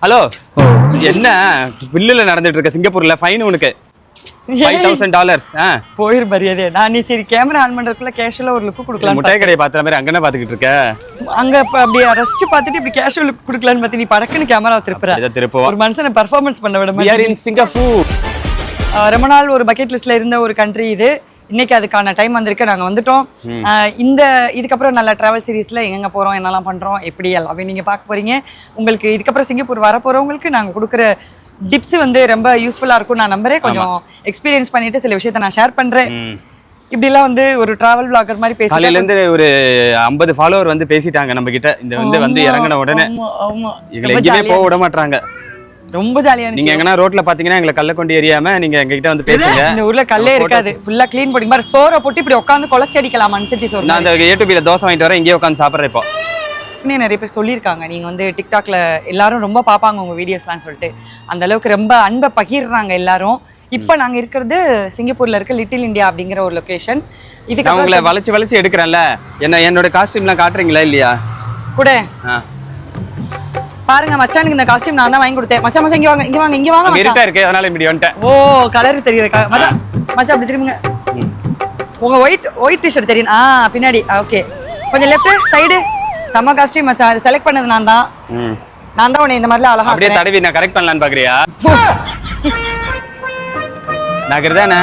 Hello என்ன பில்லுல நடந்துட்டு இருக்க சிங்கப்பூர்ல ஃபைன் உனக்கு $5,000 போயிரு மரியாதை. நான் நீ சரி கேமரா ஆன் பண்றதுக்குள்ள கேஷுவலா ஒரு லுக் கொடுக்கலாம். முட்டாய் கடையை பாத்துற மாதிரி அங்கன பாத்துக்கிட்டு இருக்க. அங்க அப்படியே ரசிச்சு பார்த்துட்டு இப்படி கேஷுவல் லுக் கொடுக்கலான்னு பார்த்து நீ படக்குன்னு கேமரா திருப்புற. ஒரு மனுஷனை பெர்ஃபார்மன்ஸ் பண்ண விட We are in Singapore. ரொம்ப நாள் ஒரு பக்கெட் லிஸ்ட்ல இருந்த ஒரு கண்ட்ரி இது. இன்னைக்கு அதுக்கான டைம் வந்திருக்கு. நாங்க வந்துட்டோம். இதுக்கப்புறம் நல்ல டிராவல் சீரீஸ்ல எங்க போறோம், என்னெல்லாம் பண்றோம், எப்படி எல்லாமே நீங்க பார்க்க போறீங்க. உங்களுக்கு இதுக்கப்புறம் சிங்கப்பூர் வர போறவங்களுக்கு நாங்க கொடுக்குற டிப்ஸ் வந்து ரொம்ப யூஸ்ஃபுல்லா இருக்கும் நான் நம்புறேன். கொஞ்சம் எக்ஸ்பீரியன்ஸ் பண்ணிட்டு சில விஷயத்தை நான் ஷேர் பண்றேன். இப்படி எல்லாம் வந்து ஒரு டிராவல் பிளாகர் மாதிரி பேசி காலையில இருந்து ஒரு 50 ஃபாலோவர் வந்து பேசிட்டாங்க நம்ம கிட்ட. இந்த வந்து இறங்கின உடனே எங்களை எங்கேயுமே போக விட மாட்டாங்க. ரொம்ப ஜாலியா நீங்க எங்கன்னா ரோட்ல பாத்தீங்கன்னா எங்களை கல்ல கொண்டு எரியாம நீங்க எங்க கிட்ட வந்து பேசுங்க. இந்த ஊர்ல கல்லே இருக்காது, ஃபுல்லா க்ளீன் பண்ணி மாதிரி சோற போட்டு இப்படி உட்காந்து கொலைச்சடிக்கலாம். மண்சட்டி சோறு. நான் அந்த ஏடிபில தோசை வாங்கிட்டு வரேன், இங்கே உட்காந்து சாப்பிட்றேன். இப்போ நிறைய பேர் சொல்லியிருக்காங்க நீங்க வந்து டிக்டாக்ல எல்லாரும் ரொம்ப பாப்பாங்க உங்க வீடியோஸ்லாம் சொல்லிட்டு, அந்த அளவுக்கு ரொம்ப அன்பை பகிர்றாங்க எல்லாரும். இப்போ நாங்க இருக்கிறது சிங்கப்பூர்ல இருக்க லிட்டில் இந்தியா அப்படிங்கிற ஒரு லொகேஷன். இதுக்கு உங்களை வளைச்சு எடுக்கிறேன்ல, என்னோட காஸ்டியூம்லாம் காட்டுறீங்களா இல்லையா கூட பாருங்க. மச்சானுக்கு இந்த காஸ்டியூம் நான் தான் வாங்கி கொடுத்தேன். மச்சான் இங்க வாங்க இருட்டா இருக்கு அதனால இப்படி வந்துட்டேன். ஓ கலர் தெரியுது மச்சான் அப்படி திரும்புங்க. உங்க ஒயிட் டிஷர்ட் தெரியும் பின்னாடி. ஓகே கொஞ்சம் லெஃப்ட் சைடு. செம்ம காஸ்டியூம் மச்சான். அது செலக்ட் பண்ணது நான் தான் உன்னை இந்த மாதிரிலாம் அழகா அப்படியே தடவி நான் கரெக்ட் பண்ணலான்னு பாக்குறியா? நகர்தானே